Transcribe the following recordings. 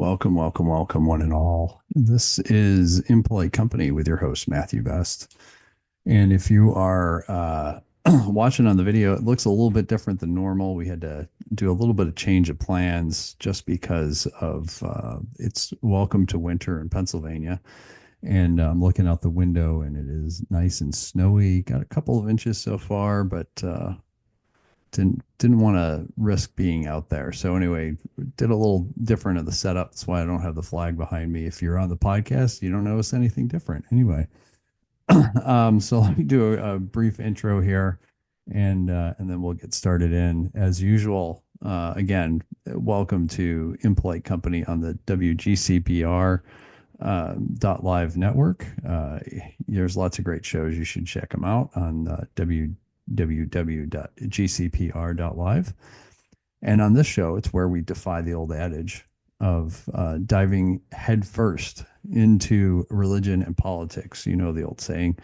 Welcome, welcome, welcome, one and all. This is Impolite Company with your host, Matthew Best. And if you are watching on the video, it looks a little bit different than normal. We had to do a little bit of change of plans just because of it's welcome to winter in Pennsylvania. And I'm looking out the window and it is nice and snowy. Got a couple of inches so far, but didn't want to risk being out there. So anyway, did a little different of the setup. That's why I don't have the flag behind me. If you're on the podcast, you don't notice anything different. Anyway, so let me do a brief intro here, and then we'll get started in as usual. Again, welcome to Impolite Company on the WGCPR .live network. There's lots of great shows. You should check them out on www.gcpr.live. And on this show, it's where we defy the old adage of diving headfirst into religion and politics. You know the old saying,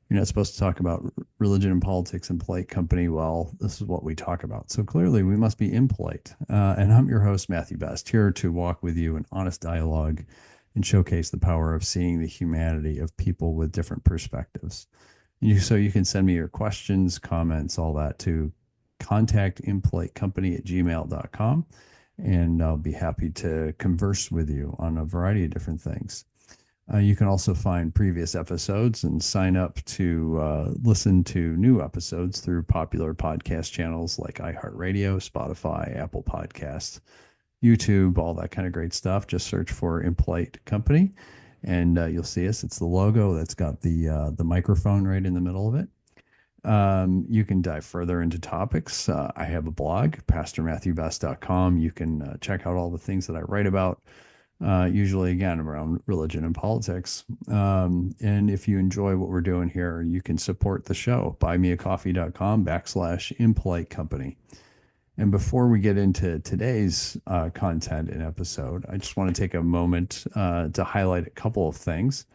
you're not supposed to talk about religion and politics in polite company. Well, this is what we talk about. So clearly we must be impolite. And I'm your host, Matthew Best, here to walk with you in honest dialogue and showcase the power of seeing the humanity of people with different perspectives. So you can send me your questions, comments, all that to contactimpolitecompany@gmail.com. And I'll be happy to converse with you on a variety of different things. You can also find previous episodes and sign up to listen to new episodes through popular podcast channels like iHeartRadio, Spotify, Apple Podcasts, YouTube, all that kind of great stuff. Just search for Impolite Company and you'll see us. It's the logo that's got the microphone right in the middle of it. You can dive further into topics. I have a blog, pastormatthewbest.com. You can check out all the things that I write about, usually, again, around religion and politics. And if you enjoy what we're doing here, you can support the show, buymeacoffee.com/impolite company. And before we get into today's content and episode, I just want to take a moment to highlight a couple of things.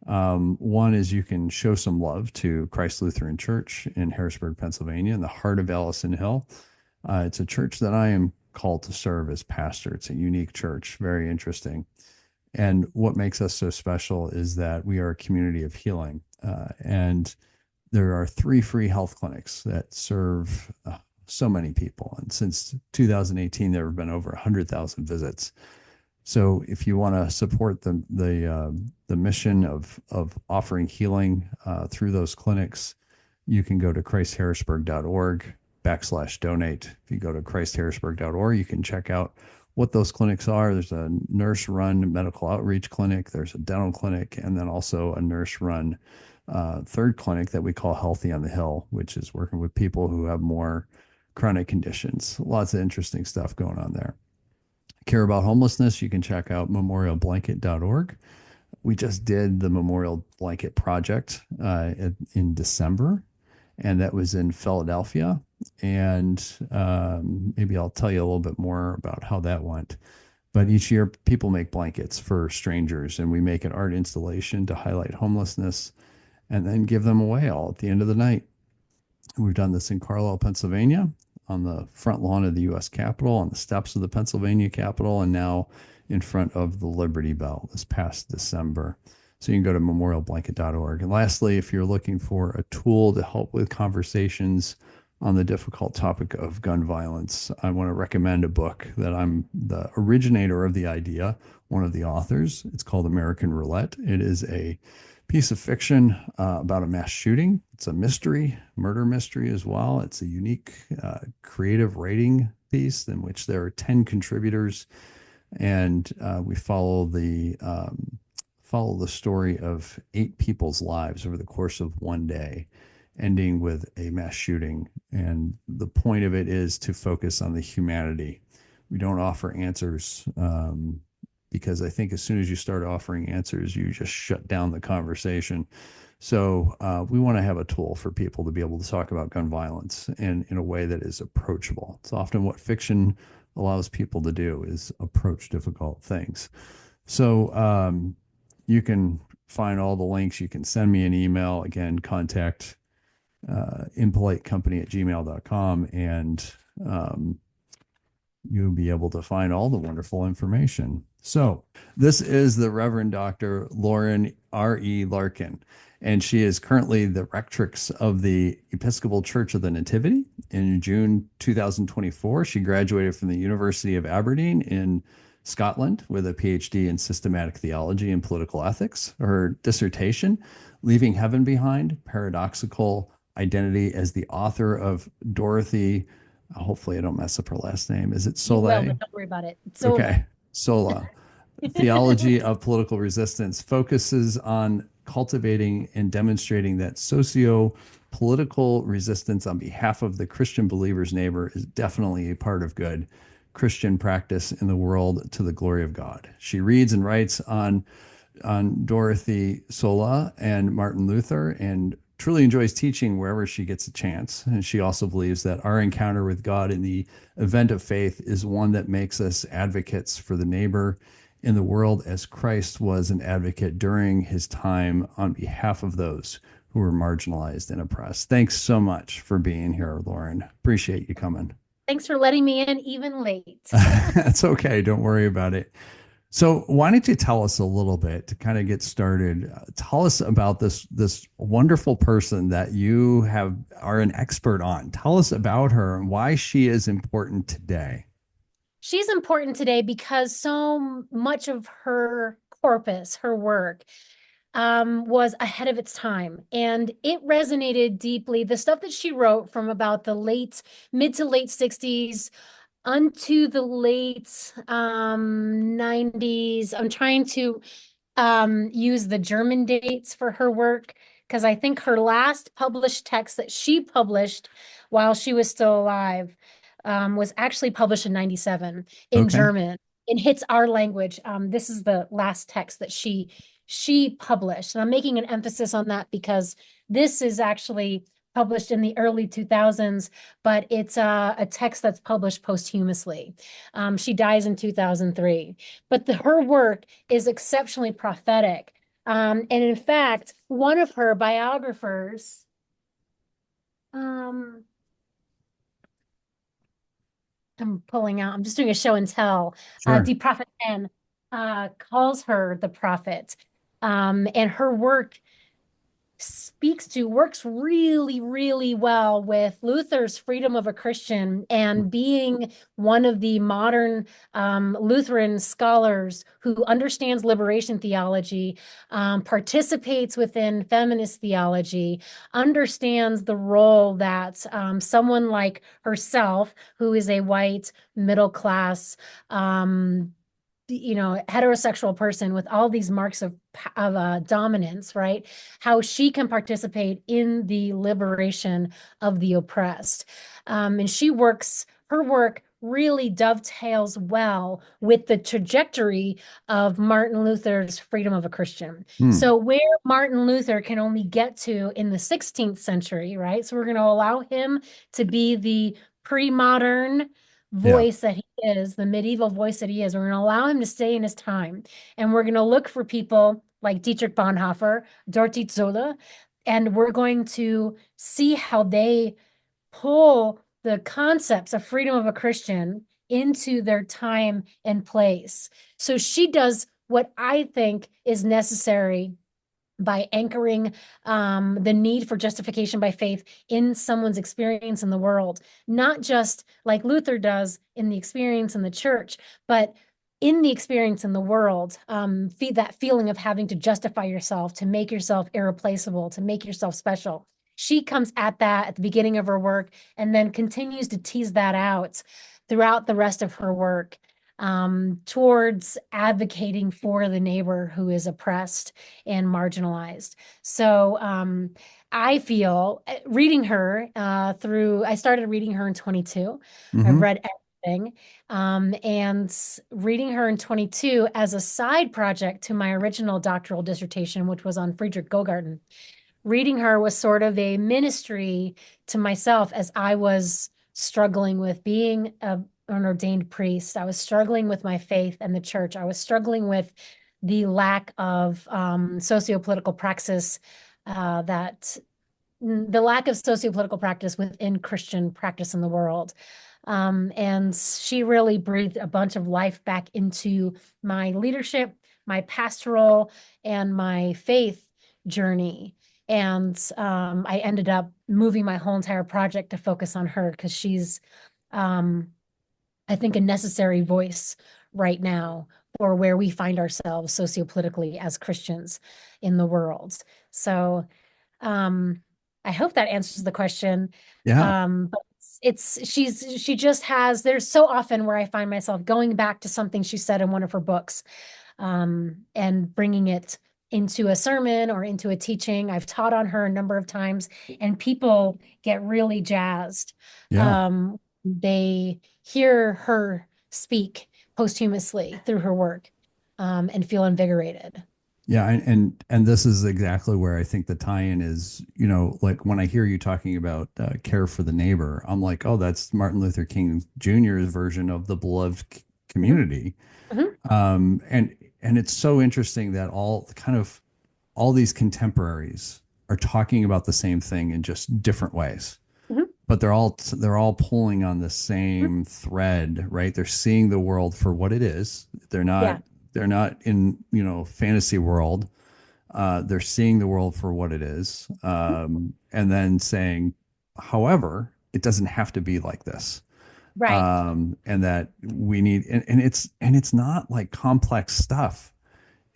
One is you can show some love to Christ Lutheran Church in Harrisburg, Pennsylvania, in the heart of Allison Hill. It's a church that I am called to serve as pastor. It's a unique church, very interesting. And what makes us so special is that we are a community of healing. And there are 3 free health clinics that serve so many people. And since 2018, there have been over 100,000 visits. So if you want to support the mission of offering healing through those clinics, you can go to christharrisburg.org/donate. If you go to christharrisburg.org, you can check out what those clinics are. There's a nurse-run medical outreach clinic. There's a dental clinic, and then also a nurse-run third clinic that we call Healthy on the Hill, which is working with people who have more chronic conditions. Lots of interesting stuff going on there. Care about homelessness, you can check out memorialblanket.org. We just did the Memorial Blanket Project in December, and that was in Philadelphia. And maybe I'll tell you a little bit more about how that went. But each year, people make blankets for strangers, and we make an art installation to highlight homelessness and then give them away all at the end of the night. We've done this in Carlisle, Pennsylvania, on the front lawn of the U.S. Capitol, on the steps of the Pennsylvania Capitol, and now in front of the Liberty Bell this past December. So you can go to memorialblanket.org. And lastly, if you're looking for a tool to help with conversations on the difficult topic of gun violence, I want to recommend a book that I'm the originator of the idea, one of the authors. It's called American Roulette. It is a piece of fiction about a mass shooting. It's a mystery, murder mystery as well. It's a unique creative writing piece in which there are 10 contributors, and we follow the story of 8 people's lives over the course of one day, ending with a mass shooting. And the point of it is to focus on the humanity. We don't offer answers because I think as soon as you start offering answers, you just shut down the conversation. So we want to have a tool for people to be able to talk about gun violence in a way that is approachable. It's often what fiction allows people to do, is approach difficult things. So you can find all the links. You can send me an email. Again, contact impolitecompany@gmail.com, and you'll be able to find all the wonderful information. So, this is the Reverend Dr. Lauren R.E. Larkin, and she is currently the rectrix of the Episcopal Church of the Nativity. In June 2024, she graduated from the University of Aberdeen in Scotland with a PhD in systematic theology and political ethics. Her dissertation, Leaving Heaven Behind, Paradoxical Identity, as the author of Dorothee, hopefully I don't mess up her last name. Is it You will, Soleil? but don't worry about it. It's Sola. Okay, Sola. Theology of Political Resistance focuses on cultivating and demonstrating that socio-political resistance on behalf of the Christian believer's neighbor is definitely a part of good Christian practice in the world to the glory of God. She reads and writes on Dorothee Solle and Martin Luther, and truly enjoys teaching wherever she gets a chance. And she also believes that our encounter with God in the event of faith is one that makes us advocates for the neighbor in the world, as Christ was an advocate during his time on behalf of those who were marginalized and oppressed. Thanks so much for being here, Lauren. Appreciate you coming. Thanks for letting me in even late. That's okay. Don't worry about it. So, why don't you tell us a little bit to kind of get started? Tell us about this wonderful person that you have are an expert on. Tell us about her and why she is important today. She's important today because so much of her corpus, her work, was ahead of its time. And it resonated deeply. The stuff that she wrote from about the mid to late 60s unto the late 90s. I'm trying to use the German dates for her work because I think her last published text that she published while she was still alive was actually published in 97 in Okay. German. It hits our language. This is the last text that she published. And I'm making an emphasis on that because this is actually published in the early 2000s, but it's a text that's published posthumously. She dies in 2003. But her work is exceptionally prophetic. And in fact, one of her biographers, um, I'm pulling out, I'm just doing a show and tell, Sure. Die Prophet calls her the prophet. And her work works really, really well with Luther's freedom of a Christian and being one of the modern Lutheran scholars who understands liberation theology, participates within feminist theology, understands the role that someone like herself, who is a white middle class heterosexual person with all these marks of dominance, right? How she can participate in the liberation of the oppressed. And her work really dovetails well with the trajectory of Martin Luther's freedom of a Christian. Hmm. So where Martin Luther can only get to in the 16th century, right? So we're going to allow him to be the pre-modern Yeah. voice that he is, the medieval voice that he is. We're going to allow him to stay in his time. And we're going to look for people like Dietrich Bonhoeffer, Dorothee Solle, and we're going to see how they pull the concepts of freedom of a Christian into their time and place. So she does what I think is necessary by anchoring the need for justification by faith in someone's experience in the world, not just like Luther does in the experience in the church, but in the experience in the world, that feeling of having to justify yourself, to make yourself irreplaceable, to make yourself special. She comes at that at the beginning of her work and then continues to tease that out throughout the rest of her work towards advocating for the neighbor who is oppressed and marginalized. So I feel reading her I started reading her in 22. I've Hmm. read everything. And reading her in 22 as a side project to my original doctoral dissertation, which was on Friedrich Gogarten. Reading her was sort of a ministry to myself as I was struggling with being an ordained priest. I was struggling with my faith and the church. I was struggling with the lack of socio-political praxis that the lack of socio-political practice within Christian practice in the world. And she really breathed a bunch of life back into my leadership, my pastoral, and my faith journey. And I ended up moving my whole entire project to focus on her because she's, um, I think, a necessary voice right now for where we find ourselves sociopolitically as Christians in the world. So um, I hope that answers the question. Yeah. But she just has, there's so often where I find myself going back to something she said in one of her books, and bringing it into a sermon or into a teaching. I've taught on her a number of times, and people get really jazzed. Yeah. They hear her speak posthumously through her work, and feel invigorated. Yeah, and this is exactly where I think the tie-in is, like when I hear you talking about care for the neighbor, I'm like, oh, that's Martin Luther King Jr.'s version of the beloved Mhm, community. mhm, And it's so interesting that all these contemporaries are talking about the same thing in just different ways, mhm, but they're all pulling on the mhm. same thread, right? They're seeing the world for what it is. They're not Yeah, they're not in, fantasy world. They're seeing the world for what it is, and then saying, however, it doesn't have to be like this, right, and that we need, and it's not like complex stuff.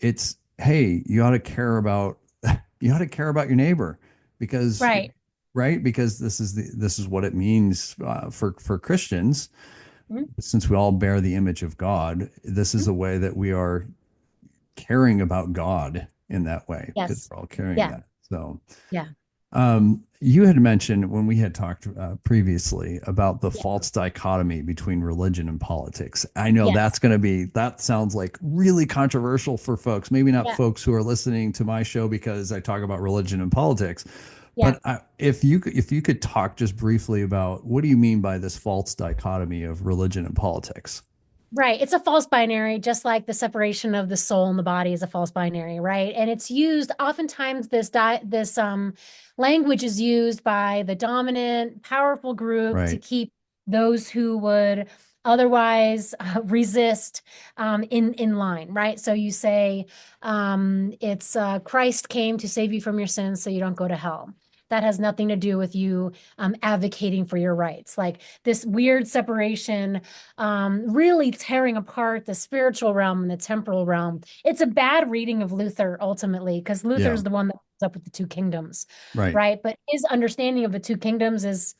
It's, hey, you ought to care about your neighbor, because right. right, because this is what it means, for Christians, Mhm, since we all bear the image of God. This is mhm. a way that we are caring about God in that way, because Yes. we're all carrying Yeah. that. So, Yeah. you had mentioned when we had talked previously about the Yeah. false dichotomy between religion and politics. I know Yes. that sounds like really controversial for folks, maybe not Yeah. folks who are listening to my show because I talk about religion and politics. Yeah. But if you could talk just briefly about what do you mean by this false dichotomy of religion and politics? Right. It's a false binary, just like the separation of the soul and the body is a false binary, right? And it's used oftentimes this language is used by the dominant, powerful group to Right, keep those who would otherwise resist in line, right? So you say it's Christ came to save you from your sins so you don't go to hell. That has nothing to do with you advocating for your rights. Like this weird separation, really tearing apart the spiritual realm and the temporal realm. It's a bad reading of Luther ultimately, because Luther yeah, is the one that comes up with the two kingdoms, right, right? But his understanding of the two kingdoms is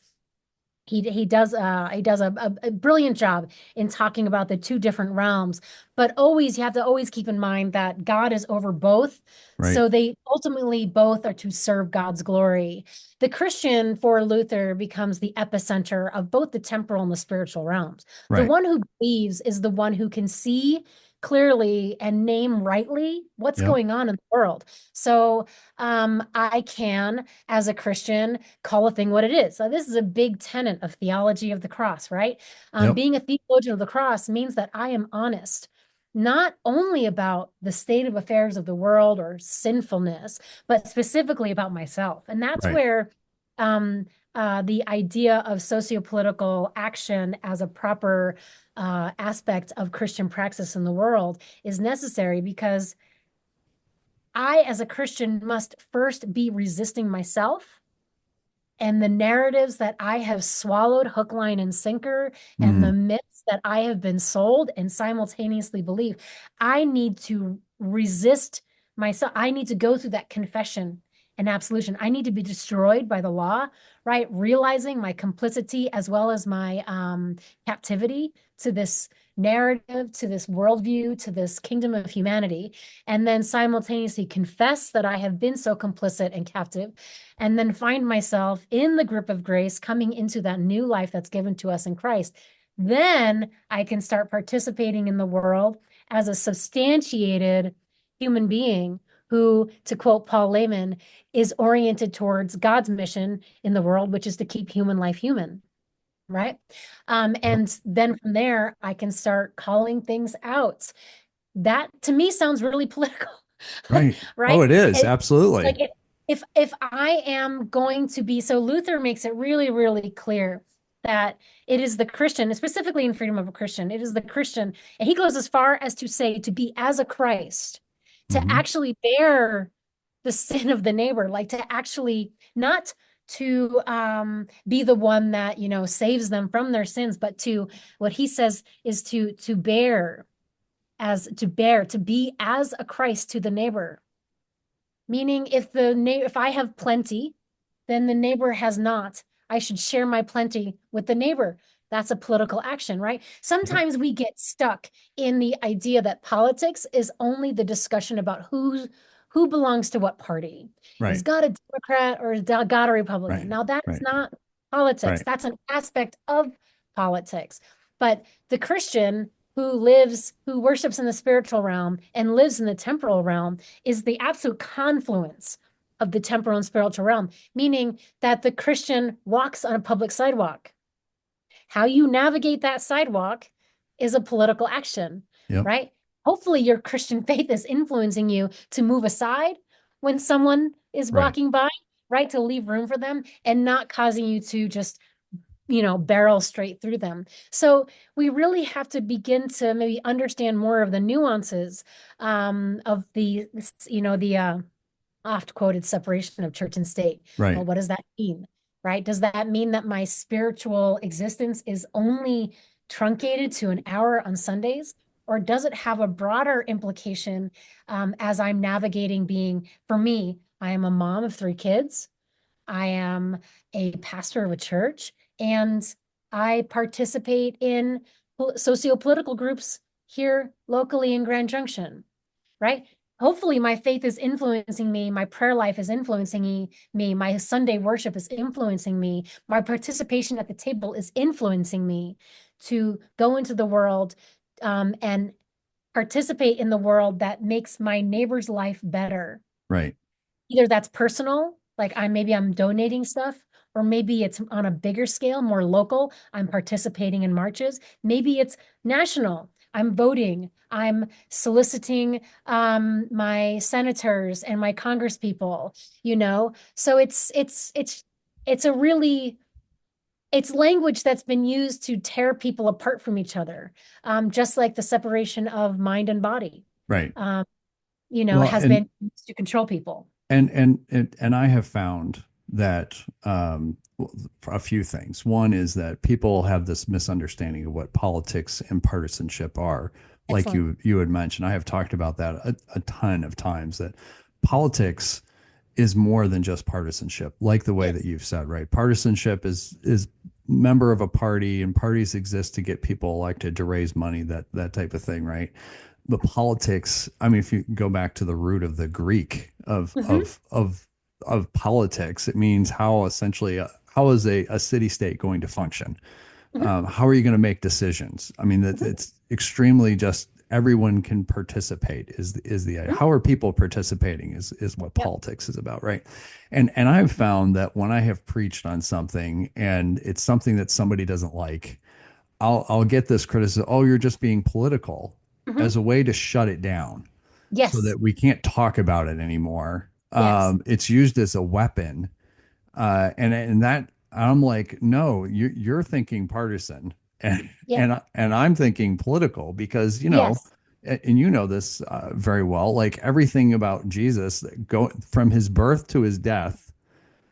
he does a brilliant job in talking about the two different realms, but always you have to always keep in mind that God is over both, right, so they ultimately both are to serve God's glory. The Christian for Luther becomes the epicenter of both the temporal and the spiritual realms. The right, one who believes is the one who can see clearly and name rightly what's yep, going on in the world. So I can, as a Christian, call a thing what it is. So this is a big tenet of theology of the cross, right? yep, Being a theologian of the cross means that I am honest, not only about the state of affairs of the world or sinfulness, but specifically about myself. And that's right, where um, the idea of sociopolitical action as a proper aspect of Christian praxis in the world is necessary because I, as a Christian, must first be resisting myself and the narratives that I have swallowed hook, line, and sinker, and the mm, myths that I have been sold and simultaneously believe. I need to resist myself. I need to go through that confession and absolution. I need to be destroyed by the law, right? Realizing my complicity as well as my captivity to this narrative, to this worldview, to this kingdom of humanity, and then simultaneously confess that I have been so complicit and captive, and then find myself in the grip of grace coming into that new life that's given to us in Christ. Then I can start participating in the world as a substantiated human being who, to quote Paul Lehman, is oriented towards God's mission in the world, which is to keep human life human. Right. yep, And then from there, I can start calling things out. That to me sounds really political, right. right? Oh, it is, It, like absolutely. if I am going to be, so Luther makes it really, really clear that it is the Christian, specifically in Freedom of a Christian, it is the Christian, and he goes as far as to say to be as a Christ, to Hmm. actually bear the sin of the neighbor, like to actually not to be the one that, saves them from their sins, but to what he says is to bear to be as a Christ to the neighbor. Meaning if I have plenty, then the neighbor has not. I should share my plenty with the neighbor. That's a political action, right? Yep. Sometimes we get stuck in the idea that politics is only the discussion about who belongs to what party. Is Right. God a Democrat or is God a Republican? Right. Now that is Right. not politics. Right. That's an aspect of politics. But the Christian who worships in the spiritual realm and lives in the temporal realm is the absolute confluence of the temporal and spiritual realm, meaning that the Christian walks on a public sidewalk. How you navigate that sidewalk is a political action, Yep. right? Hopefully, your Christian faith is influencing you to move aside when someone is Right. walking by, right? To leave room for them and not causing you to just barrel straight through them. So we really have to begin to maybe understand more of the nuances of the oft quoted separation of church and state. Right. Well, what does that mean? Right? Does that mean that my spiritual existence is only truncated to an hour on Sundays? Or does it have a broader implication as I'm navigating being, for me, I am a mom of 3 kids. I am a pastor of a church, and I participate in socio-political groups here locally in Grand Junction, right? Hopefully, my faith is influencing me. My prayer life is influencing me. My Sunday worship is influencing me. My participation at the table is influencing me to go into the world and participate in the world that makes my neighbor's life better. Right. Either that's personal, like I'm donating stuff, or maybe it's on a bigger scale, more local. I'm participating in marches. Maybe it's national. I'm voting. I'm soliciting my senators and my congresspeople. So it's a really it's language that's been used to tear people apart from each other, just like the separation of mind and body, Right. um, Well, has been used to control people. and I have found that well, a few things. One is that people have this misunderstanding of what politics and partisanship are. Like Excellent. you had mentioned, I have talked about that a ton of times. That politics is more than just partisanship, like the way that Yes. you've said, right? Partisanship is member of a party, and parties exist to get people elected to raise money, that type of thing, right? The politics, I mean, if you go back to the root of the Greek Hmm. of politics, it means how essentially how is a city state going to function? Hmm. How are you going to make decisions? I mean, that Hmm. it's extremely just everyone can participate is the Hmm. how are people participating is what Yep. politics is about, right? And I've found that when I have preached on something and it's something that somebody doesn't like, I'll get this criticism, oh, you're just being political, Hmm. as a way to shut it down so Yes. that we can't talk about it anymore. Yes. It's used as a weapon, and that I'm like, no, you're thinking partisan, and Yeah. and I'm thinking political because Yes. and you know this very well. Like everything about Jesus, go from his birth to his death,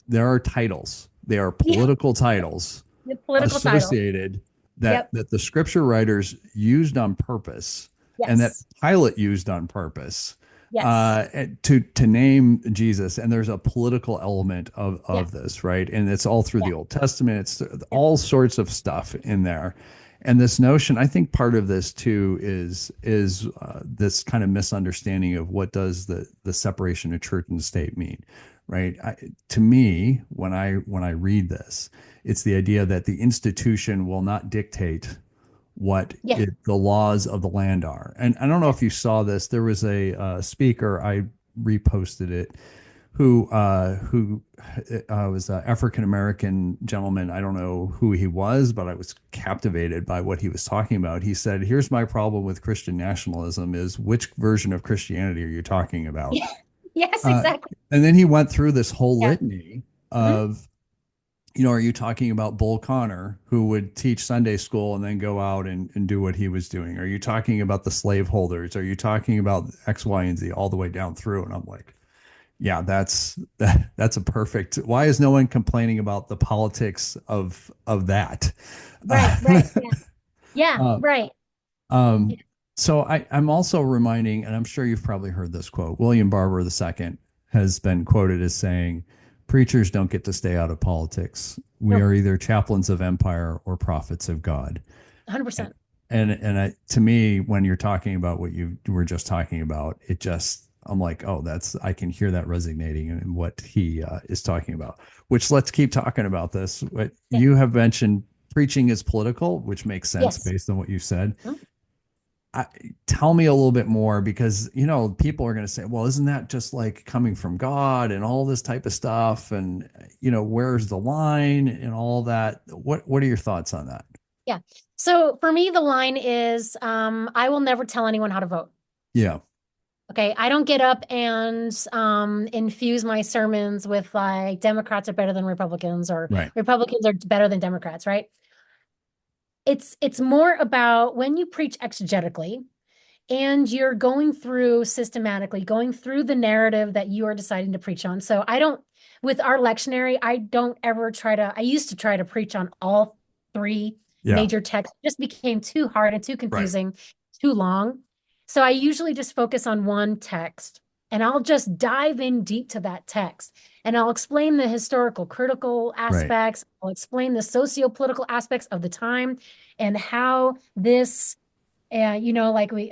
there are titles. They are Yeah. political titles The political title. associated that Yep. the scripture writers used on purpose and that Yes. Pilate used on purpose Yes. to name Jesus. And there's a political element Yeah. of this, right? And it's all through Yeah. the Old Testament. It's Yep. all sorts of stuff in there. And this notion, I think part of this too is this kind of misunderstanding of what does the separation of church and state mean, right? To me, when I read this, it's the idea that the institution will not dictate what Yeah. the laws of the land are. And I don't know if Yes. you saw this. There was a speaker, I reposted it, who was an African American gentleman. I don't know who he was, but I was captivated by what he was talking about. He said, "Here's my problem with Christian nationalism: is which version of Christianity are you talking about?" Yeah. Yes, Uh, exactly. and then he went through this whole Yeah. litany Hmm. of are you talking about Bull Connor, who would teach Sunday school and then go out and do what he was doing? Are you talking about the slaveholders? Are you talking about X, Y, and Z all the way down through? And I'm like, yeah, that's a perfect. Why is no one complaining about the politics of that? Right, right. Yeah. Yeah, Uh, right. um, Yeah, so I'm also reminding, and I'm sure you've probably heard this quote. William Barber II has been quoted as saying, "Preachers don't get to stay out of politics. We nope, are either chaplains of empire or prophets of God." And 100%. to me, when you're talking about what you were just talking about, it just I'm like, oh, that's I can hear that resonating in what he is talking about. Which let's keep talking about this. What Yeah. you have mentioned, preaching is political, which makes sense Yes. based on what you said. Mhm. I, Tell me a little bit more because people are going to say, well, isn't that just like coming from God and all this type of stuff, and where's the line and all that? What are your thoughts on that? Yeah. So for me, the line is I will never tell anyone how to vote. Yeah. Okay. I don't get up and infuse my sermons with like Democrats are better than Republicans or Right. Republicans are better than Democrats, right? It's more about when you preach exegetically and you're going through systematically, going through the narrative that you are deciding to preach on. So I don't, with our lectionary, I don't ever try to, I used to try to preach on all three Yeah. major texts. It just became too hard and too Right. confusing, too long. So I usually just focus on one text and I'll just dive in deep to that text and I'll explain the historical critical Right. aspects. I'll explain the socio-political aspects of the time and how this like we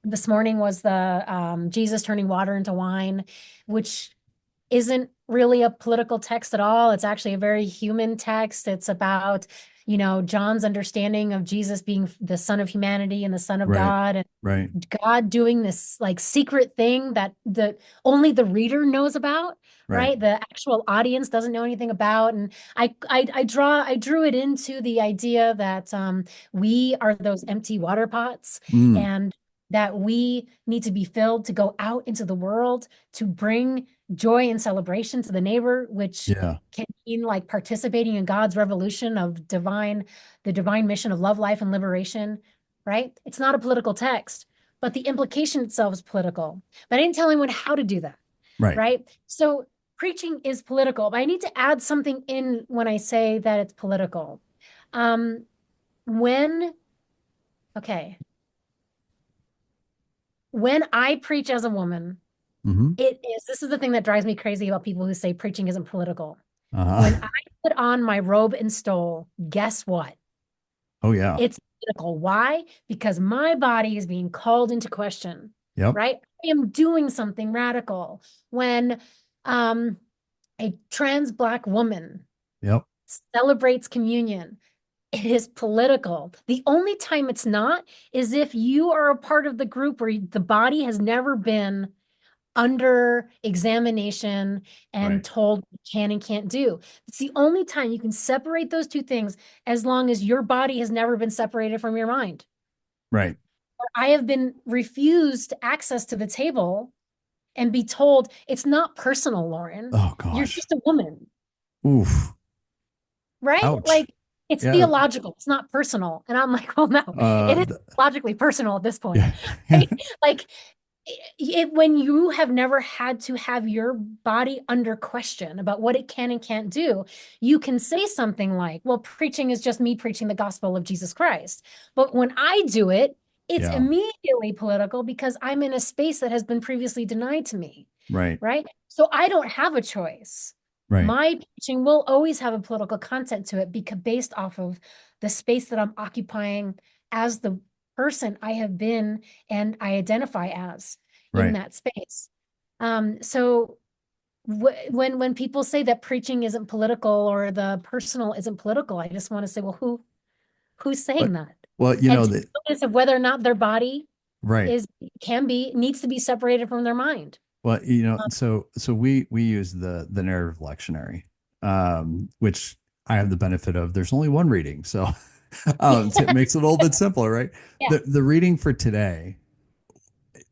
this morning was the Jesus turning water into wine, which isn't really a political text at all. It's actually a very human text. It's about, John's understanding of Jesus being the son of humanity and the son of Right. God and Right. God doing this like secret thing that the only the reader knows about, Right. right? The actual audience doesn't know anything about. And I drew it into the idea that we are those empty water pots Mm. and that we need to be filled to go out into the world to bring joy and celebration to the neighbor, which Yeah. can mean like participating in God's revolution of the divine mission of love, life, and liberation, right? It's not a political text, but the implication itself is political. But I didn't tell anyone how to do that, Right. right? So preaching is political, but I need to add something in when I say that it's political. Um, when, okay, when I preach as a woman, Mm-hmm. this is the thing that drives me crazy about people who say preaching isn't political. When Uh-huh. I put on my robe and stole, guess what? Oh yeah. It's political. Why? Because my body is being called into question, Yep. right? I am doing something radical. When um, a trans Black woman Yep. celebrates communion, it is political. The only time it's not is if you are a part of the group where the body has never been under examination and Right. told what you can and can't do. It's the only time you can separate those two things as long as your body has never been separated from your mind. Right. I have been refused access to the table and be told it's not personal, Lauren. Oh You're gosh. just a woman, Oof. right? Ouch. Like it's Yeah. theological, it's not personal. And I'm like, well, no, it is Th- logically personal at this point. yeah. Right? Like when you have never had to have your body under question about what it can and can't do, you can say something like, well, preaching is just me preaching the gospel of Jesus Christ. But when I do it, it's Yeah. immediately political because I'm in a space that has been previously denied to me, Right. right? So I don't have a choice. Right. My preaching will always have a political content to it because based off of the space that I'm occupying as the person I have been and I identify as in Right. that space. So when people say that preaching isn't political or the personal isn't political, I just want to say, well, who's saying But that? well, And take that notice of whether or not their body right. is needs to be separated from their mind. Well, so we use the narrative lectionary, which I have the benefit of. There's only one reading, so it makes it a little bit simpler, right? Yeah. The reading for today,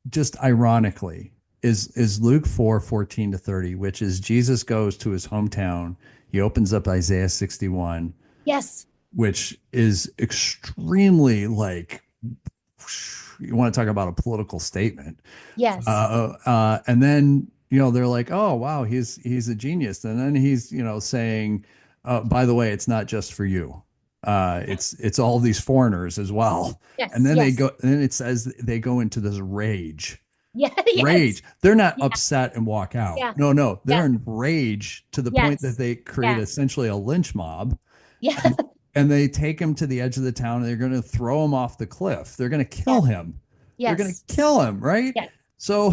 just ironically, is Luke 4:14 to 30, which is Jesus goes to his hometown. He opens up Isaiah 61, Yes. which is extremely like, you want to talk about a political statement. Yes. And then, they're like, oh wow, he's a genius. And then he's, saying, by the way, it's not just for you. It's all these foreigners as well. And Yes. then Yes. it says they go into this rage. Yeah. Yes. Rage. They're not Yeah. upset and walk out. Yeah. No, they're Yeah. in rage to the point that Yes. they create Yeah. essentially a lynch mob, Yeah. and and they take him to the edge of the town and they're going to throw him off the cliff. They're going to kill Yes. him. They're going Yes. to kill him, right? Yes. So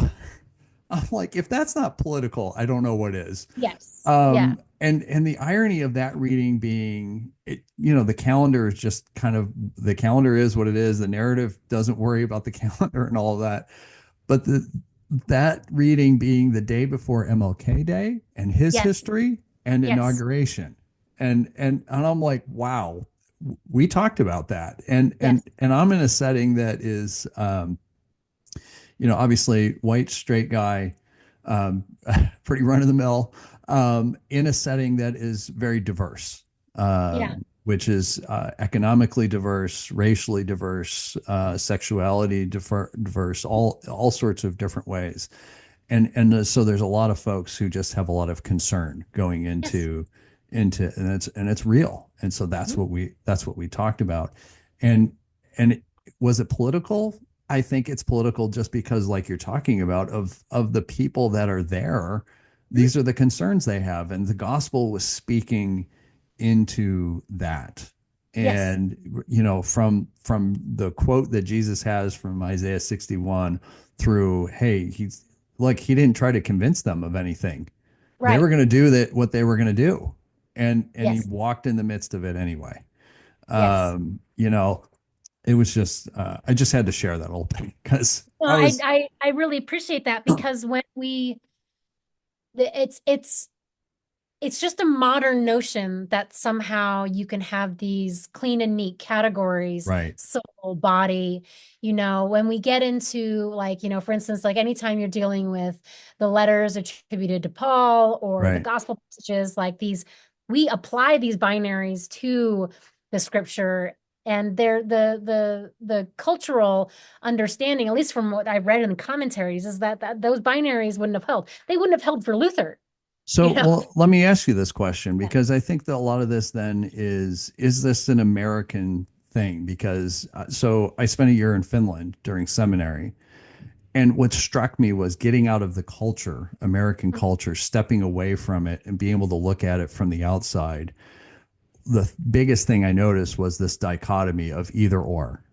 I'm like, if that's not political, I don't know what is. Yes. Yeah. And the irony of that reading being, the calendar is just kind of, the calendar is what it is. The narrative doesn't worry about the calendar and all of that. But that reading being the day before MLK Day and his Yes. history and Yes. inauguration, and I'm like, wow, we talked about that, and Yes. I'm in a setting that is, obviously white straight guy, um, pretty run of the mill, in a setting that is very diverse, Yeah. which is economically diverse, racially diverse, sexuality diverse, all sorts of different ways. And so there's a lot of folks who just have a lot of concern going Yes. into and it's real. And so Mhm. that's what we talked about. And was it political? I think it's political just because, like you're talking about, of the people that are there, Mhm. these are the concerns they have, and the gospel was speaking into that. Yes. And from the quote that Jesus has from Isaiah 61 through, hey, he didn't try to convince them of anything. They Right. were going to do that what they were going to do, and he Yes. walked in the midst of it anyway. Yes. um you know it was just, I just had to share that whole thing because Well, I was I really appreciate that because when it's it's just a modern notion that somehow you can have these clean and neat categories, right, soul, body, when we get into like, for instance, like anytime you're dealing with the letters attributed to Paul or the right. gospel passages, like these, we apply these binaries to the scripture and they're the cultural understanding, at least from what I've read in the commentaries, is that those binaries wouldn't have held. They wouldn't have held for Luther, So, you know? well, let me ask you this question, Yeah. because I think that a lot of this then is this an American thing? Because so I spent a year in Finland during seminary, and what struck me was getting out of the culture, American culture, stepping away from it and being able to look at it from the outside. The biggest thing I noticed was this dichotomy of either or,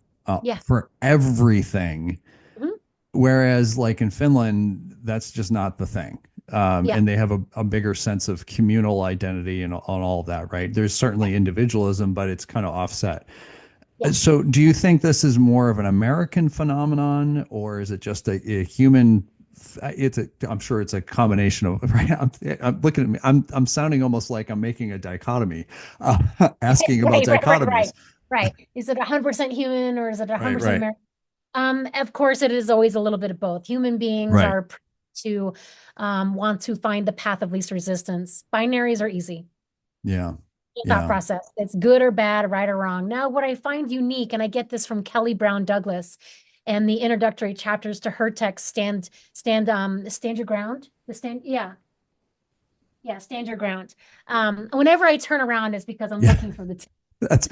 Yeah. for everything. Mhm. Whereas, like in Finland, that's just not the thing. Yeah. And they have a bigger sense of communal identity and on all of that, right? There's certainly individualism, but it's kind of offset. Yeah. So, do you think this is more of an American phenomenon, or is it just a human? I'm sure it's a combination of. Right. I'm looking at me. I'm sounding almost like I'm making a dichotomy, asking about Right. dichotomies. Right. Is it 100% human or is it Right. 100% Right. American? Of course, it is always a little bit of both. Human beings Right. are to want to find the path of least resistance. Binaries are easy. Yeah. Thought Yeah. process. It's good or bad, right or wrong. Now, what I find unique, and I get this from Kelly Brown Douglas and the introductory chapters to her text, stand your ground. Stand your ground. Whenever I turn around, it's because I'm Yeah. looking for the That's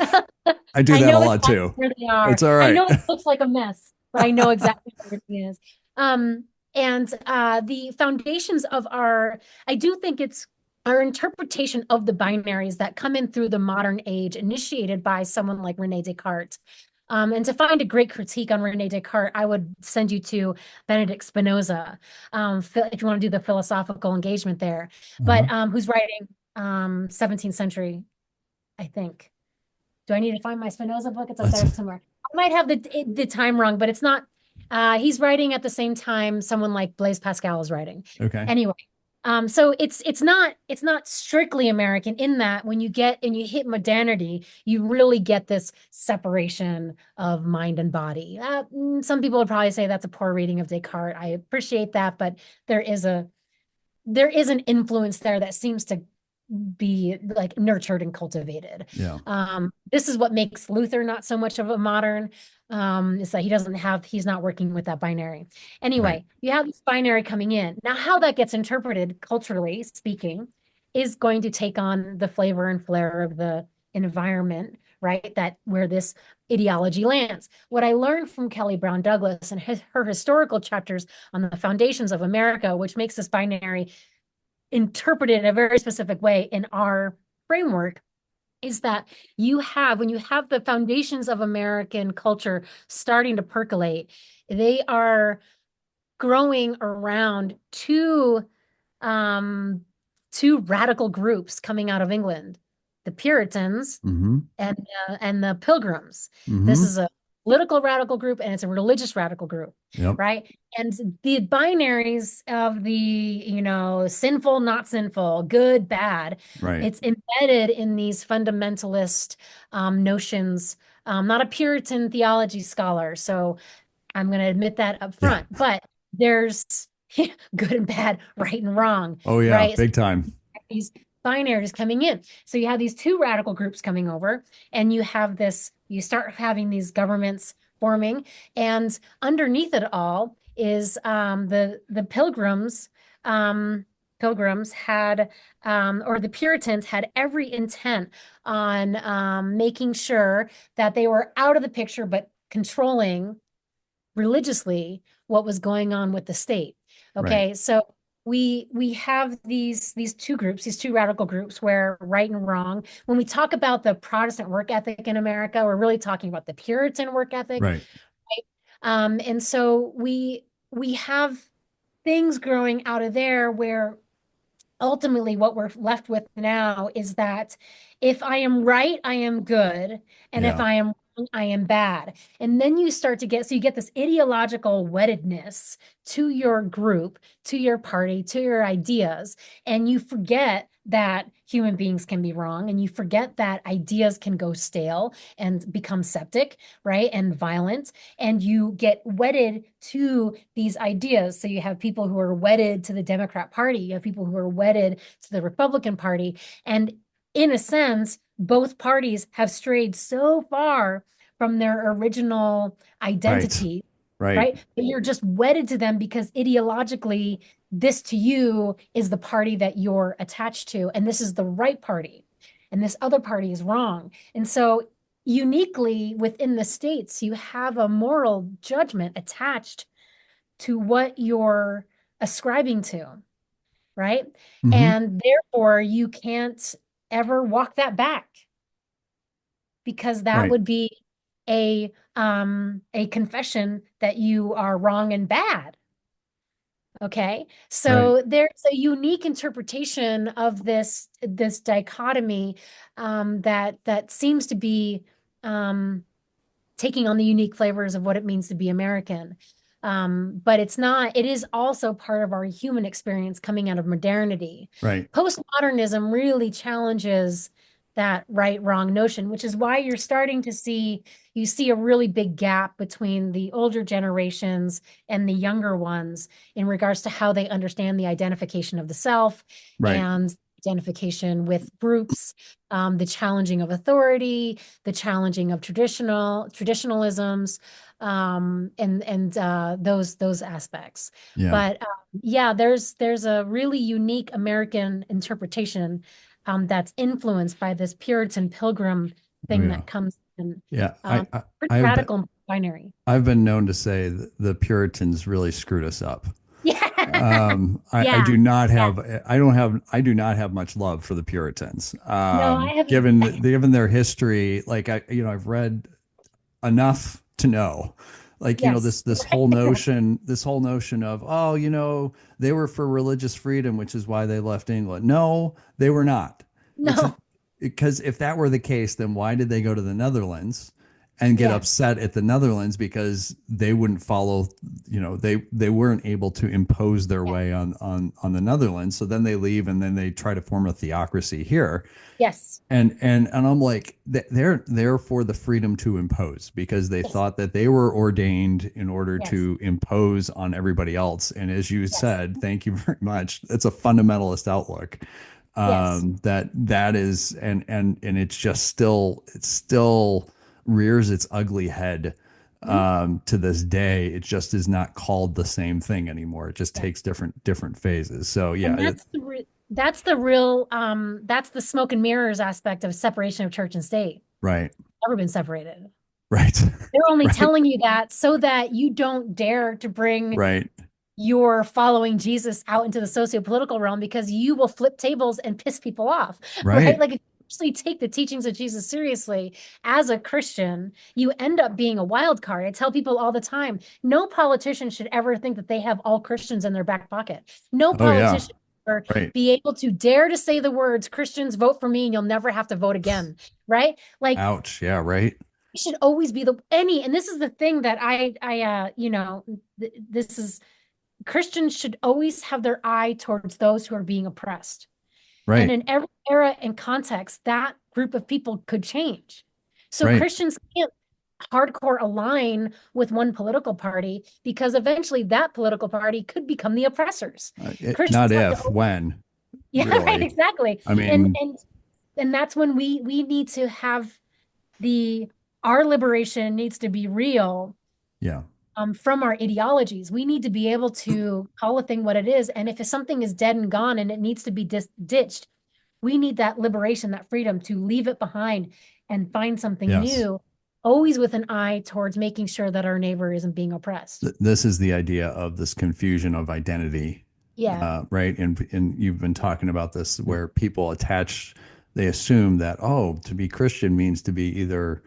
I do I that a know lot exactly too. where they are. It's all I right. know it looks like a mess, but I know exactly where everything is. And the foundations of I do think it's our interpretation of the binaries that come in through the modern age, initiated by someone like Rene Descartes. And to find a great critique on Rene Descartes, I would send you to Benedict Spinoza, if you want to do the philosophical engagement there. Uh-huh. But who's writing 17th century, I think. Do I need to find my Spinoza book? It's up That's there somewhere. I might have the time wrong, but it's not. He's writing at the same time someone like Blaise Pascal is writing. okay. Anyway, So it's not strictly American in that when you get and you hit modernity, you really get this separation of mind and body. Some people would probably say that's a poor reading of Descartes. I appreciate that, but there is a there is an influence there that seems to be like nurtured and cultivated. Yeah. This is what makes Luther not so much of a modern, is that he's not working with that binary. Right. Anyway, you have this binary coming in. Now, how that gets interpreted, culturally speaking, is going to take on the flavor and flair of the environment, right? That where this ideology lands. What I learned from Kelly Brown Douglas and her historical chapters on the foundations of America, which makes this binary interpreted in a very specific way in our framework, is that when you have the foundations of American culture starting to percolate, they are growing around um, two radical groups coming out of England, the Puritans Mm-hmm. and the Pilgrims. This Mm-hmm. is a political radical group and it's a religious radical group, Yep. right? And the binaries of the, sinful, not sinful, good, bad, Right. it's embedded in these fundamentalist notions. Not a Puritan theology scholar, so I'm going to admit that up Yeah. front, but there's good and bad, right and wrong, Oh yeah, right? So big time. these binaries coming in. So you have these two radical groups coming over, and you start having these governments forming, and underneath it all is the pilgrims. Pilgrims had, or the Puritans had every intent on making sure that they were out of the picture, but controlling religiously what was going on with the state. Right. Okay, so we have these two groups, these two radical groups where right and wrong. When we talk about the Protestant work ethic in America, we're really talking about the Puritan work ethic, Right. right? And so we have things growing out of there where ultimately what we're left with now is that if I am right, I am good. And if Yeah. I am wrong, I am bad. And then you get this ideological weddedness to your group, to your party, to your ideas. And you forget that human beings can be wrong. And you forget that ideas can go stale and become septic, right? And violent. And you get wedded to these ideas. So you have people who are wedded to the Democrat Party, you have people who are wedded to the Republican Party. And in a sense, both parties have strayed so far from their original Right. identity, Right. right? But you're just wedded to them because ideologically, this to you is the party that you're attached to, and this is the right party, and this other party is wrong. And so uniquely within the states, you have a moral judgment attached to what you're ascribing to, right? Mm-hmm. And therefore, you can't ever walk that back because that Right. would be a confession that you are wrong and bad. Okay. Right. So there's a unique interpretation of this dichotomy that seems to be um, taking on the unique flavors of what it means to be American. But it is also part of our human experience coming out of modernity. Right. Postmodernism really challenges that right wrong notion, which is why you see a really big gap between the older generations and the younger ones in regards to how they understand the identification of the self Right. and identification with groups, the challenging of authority, the challenging of traditionalisms, and those aspects. Yeah. But yeah, there's a really unique American interpretation that's influenced by this Puritan Pilgrim Oh thing yeah. that comes in, Yeah. um, pretty I've been radical and binary. I've been known to say that the Puritans really screwed us up. Yeah, I yeah, do not yeah. have I do not have much love for the Puritans. No, I haven't. Given their history, like I've read enough to know, like Yes. this whole notion of, oh, they were for religious freedom, which is why they left England. No, they were not. Which is No. because if that were the case, then why did they go to the Netherlands and get Yeah. upset at the Netherlands because they wouldn't follow, they weren't able to impose their Yeah. way on the Netherlands. So then they leave and then they try to form a theocracy here. Yes. And I'm like, they're there for the freedom to impose because they Yes. thought that they were ordained in order Yes. to impose on everybody else. And as you Yes. said, thank you very much. It's a fundamentalist outlook. Yes. That is, and it still rears its ugly head Mhm. to this day. It just is not called the same thing anymore. It just Yeah. takes different phases. So yeah, And that's the real that's the smoke and mirrors aspect of separation of church and state. right, Never been separated. right, They're only right, telling you that so that you don't dare to bring right, your following Jesus out into the socio-political realm because you will flip tables and piss people off, right? right. Like if you actually take the teachings of Jesus seriously as a Christian, you end up being a wild card. I tell people all the time, no politician should ever think that they have all Christians in their back pocket. No Oh yeah, politician or right. be able to dare to say the words, Christians, vote for me and you'll never have to vote again, right? Like Ouch. Yeah, right. should always be the any, and this is the thing that this is Christians should always have their eye towards those who are being oppressed. And Right, in every era and context, that group of people could change. So right. Christians can't hardcore align with one political party because eventually that political party could become the oppressors. Not Christians have to, if, when, yeah, right, really. exactly. I And mean, and and that's when we need to have the our liberation needs to be real yeah, from our ideologies. We need to be able to call a thing what it is. And if something is dead and gone and it needs to be ditched, we need that liberation, that freedom to leave it behind and find something yes. new, always with an eye towards making sure that our neighbor isn't being oppressed. This is the idea of this confusion of identity, Yeah. right? And you've been talking about this where people they assume that, oh, to be Christian means to be either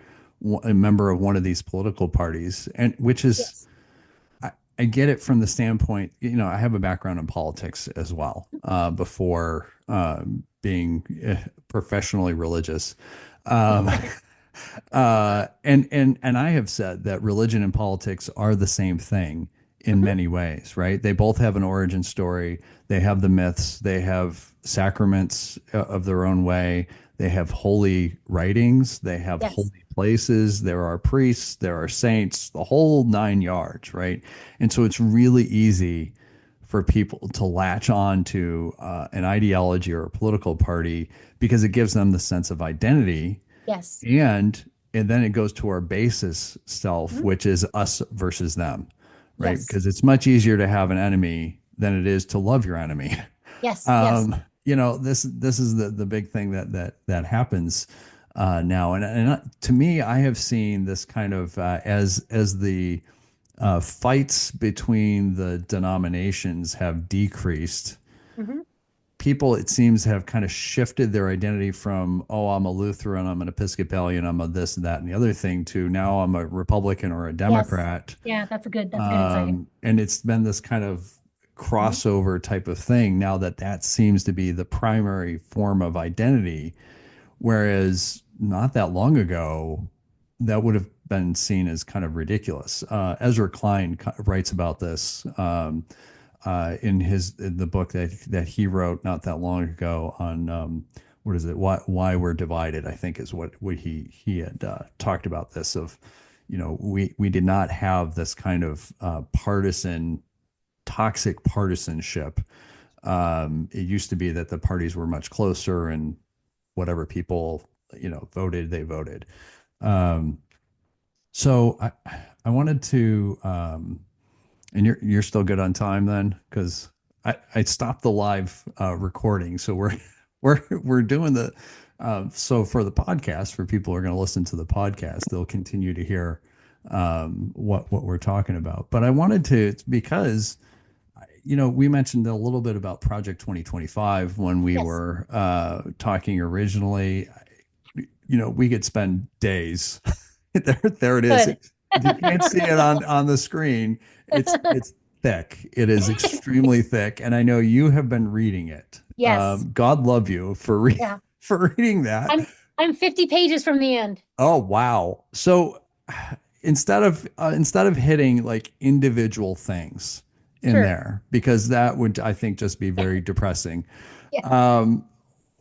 a member of one of these political parties, and which is, Yes. I get it from the standpoint, I have a background in politics as well, before being professionally religious. Um, and I have said that religion and politics are the same thing in Mhm. many ways, right? They both have an origin story. They have the myths. They have sacraments of their own way. They have holy writings. They have Yes. holy places. There are priests. There are saints. The whole nine yards, right? And so it's really easy for people to latch on to an ideology or a political party because it gives them the sense of identity, Yes. and then it goes to our basis self, Mhm. which is us versus them, right? Yes. Because it's much easier to have an enemy than it is to love your enemy. Yes. Yes. This is the big thing that happens now, and to me, I have seen this kind of as the fights between the denominations have decreased. Mhm. People, it seems, have kind of shifted their identity from, oh, I'm a Lutheran, I'm an Episcopalian, I'm a this and that and the other thing, to now I'm a Republican or a Yes. Democrat. Yeah, that's a good insight. And it's been this kind of Mhm. crossover type of thing now that seems to be the primary form of identity. Whereas not that long ago, that would have been seen as kind of ridiculous. Ezra Klein writes about this in the book that he wrote not that long ago on what is it? Why we're divided, I think, is what he had talked about this of, we did not have this kind of toxic partisanship. It used to be that the parties were much closer, and whatever people voted, they voted. Um, so I wanted to, and you're still good on time then, because I stopped the live recording, so we're doing the so for the podcast, for people who are going to listen to the podcast, they'll continue to hear what we're talking about. But I wanted to, because we mentioned a little bit about Project 2025 when we Yes. were talking originally. We could spend days. There it is. Good. If you can't see it on the screen, it's thick. It is extremely thick, and I know you have been reading it. Yes. God love you for Yeah. for reading that. I'm 50 pages from the end. Oh wow! So instead of hitting like individual things in Sure. there, because that would, I think, just be very depressing. Yeah. Um,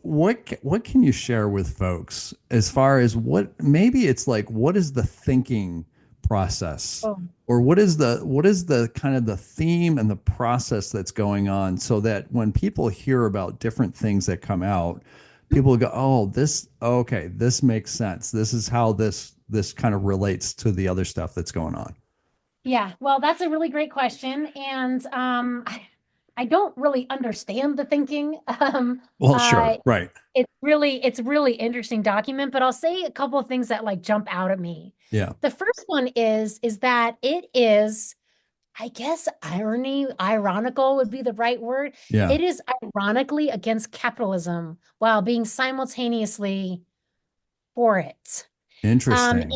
what can you share with folks as far as what maybe it's like what is the thinking process, Oh. or what is the kind of the theme and the process that's going on, so that when people hear about different things that come out, people go, oh, this, okay, this makes sense, this is how this kind of relates to the other stuff that's going on. Yeah, well, that's a really great question, and I don't really understand the thinking. Well, sure, I right. it's really interesting document, but I'll say a couple of things that like jump out at me. Yeah, The first one is that it is, I guess, ironical would be the right word. yeah, It is ironically against capitalism while being simultaneously for it. interesting.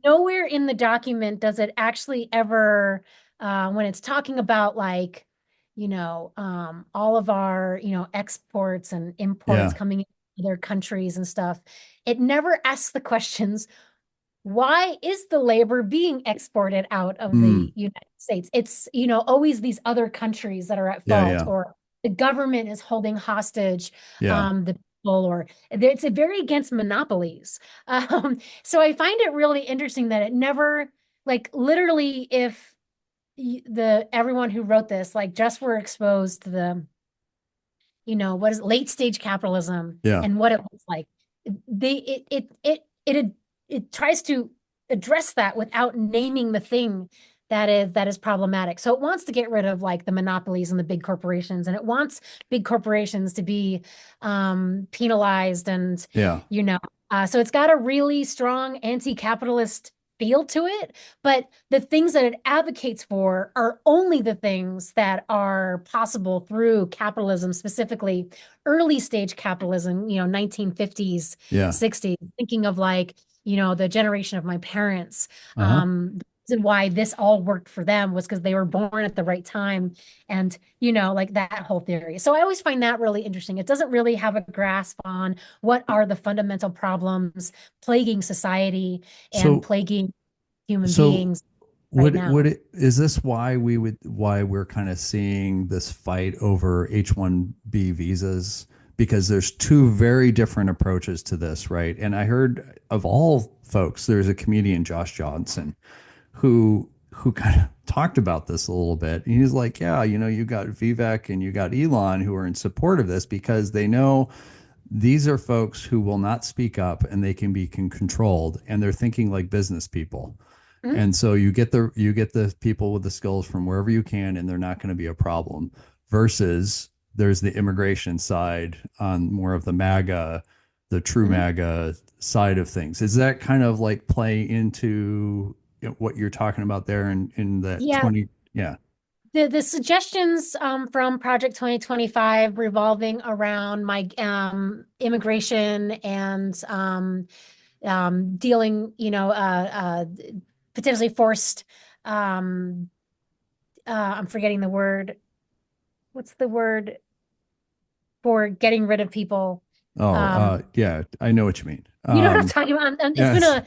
Nowhere in the document does it actually ever, when it's talking about like, all of our, exports and imports Yeah. coming in other countries and stuff, it never asks the questions, why is the labor being exported out of Mm. the United States? It's, always these other countries that are at Yeah, fault, yeah, or the government is holding hostage yeah, the people, or it's a very against monopolies. So I find it really interesting that it never, like literally, if the everyone who wrote this like just were exposed to the what is late stage capitalism yeah. and what it looks like. They it tries to address that without naming the thing that is problematic. So it wants to get rid of like the monopolies and the big corporations, and it wants big corporations to be penalized, and Yeah. you know so it's got a really strong anti-capitalist feel to it, but the things that it advocates for are only the things that are possible through capitalism, specifically early stage capitalism, 1950s, Yeah. 60s, thinking of like, the generation of my parents. Uh-huh. The reason why this all worked for them was because they were born at the right time, and, like that whole theory. So I always find that really interesting. It doesn't really have a grasp on what are the fundamental problems plaguing society and So plaguing human so beings right would now. it, is this why why we're kind of seeing this fight over H-1B visas? Because there's two very different approaches to this, right? And I heard of all folks, there's a comedian, Josh Johnson, who kind of talked about this a little bit. And he's like, yeah, you got Vivek and you got Elon who are in support of this because they know these are folks who will not speak up and they can be controlled, and they're thinking like business people. Mhm. And so you get the people with the skills from wherever you can, and they're not going to be a problem. Versus there's the immigration side on more of the MAGA, the true Mhm. MAGA side of things. Is that kind of like play into what you're talking about there in that Yeah, 20? Yeah. the suggestions from Project 2025 revolving around my immigration and dealing, potentially forced, um, I'm forgetting the word. What's the word for getting rid of people? Oh, Um, yeah, I know what you mean. you know what I'm talking about? Yes.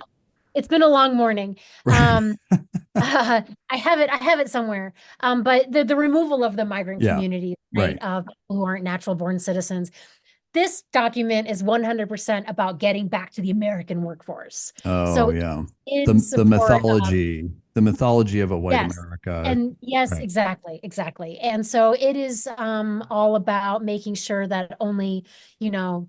It's been a long morning. Right. I have it somewhere. But the removal of the migrant Yeah. community, right, Right. of people who aren't natural born citizens. This document is 100% about getting back to the American workforce. Oh, So it's yeah. in The support of, mythology of a white yes. America. And yes, Right. exactly, exactly. And so it is all about making sure that only, you know,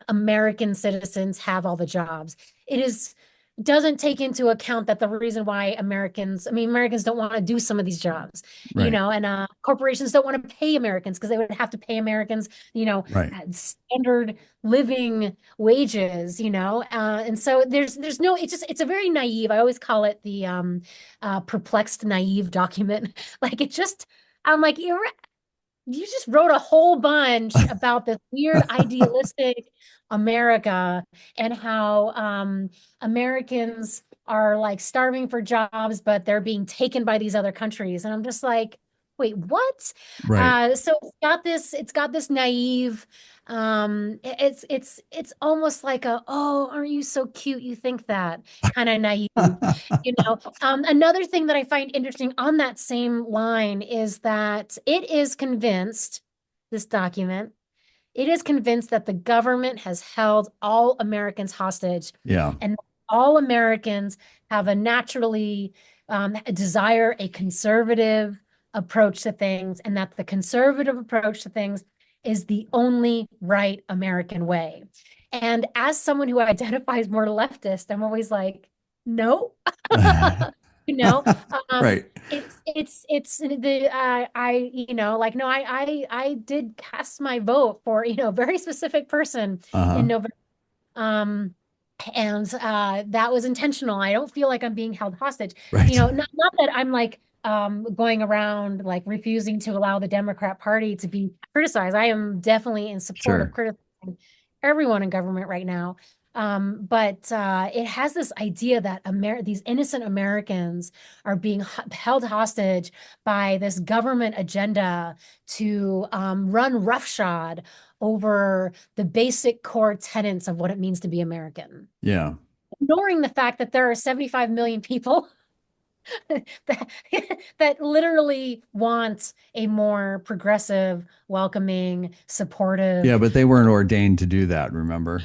American citizens have all the jobs. It is doesn't take into account that the reason why Americans don't want to do some of these jobs, Right. and corporations don't want to pay Americans because they would have to pay Americans, Right. at standard living wages, and so there's no, it's a very naive. I always call it the perplexed naive document. Like it just, I'm like, you just wrote a whole bunch about this weird idealistic America, and how Americans are like starving for jobs, but they're being taken by these other countries. And I'm just like, wait, what? Right. So it's got this naive, it's almost like a, oh, aren't you so cute? You think that kind of naive, you know? Another thing that I find interesting on that same line is that it is convinced, this document, it is convinced that the government has held all Americans hostage, Yeah. and all Americans have a naturally desire a conservative approach to things, and that the conservative approach to things is the only right American way. And as someone who identifies more leftist, I'm always like, no, you know, Right. it's the I you know, like, no, I did cast my vote for, you know, a very specific person in Uh-huh. November. Um, and that was intentional. I don't feel like I'm being held hostage. You Right. know, not that I'm like going around like refusing to allow the Democrat Party to be criticized. I am definitely in support of Sure. criticizing everyone in government right now. But it has this idea that these innocent Americans are being held hostage by this government agenda to run roughshod over the basic core tenets of what it means to be American, Yeah. ignoring the fact that there are 75 million people that, that literally want a more progressive, welcoming, Yeah, supportive. but they weren't ordained to do that, remember?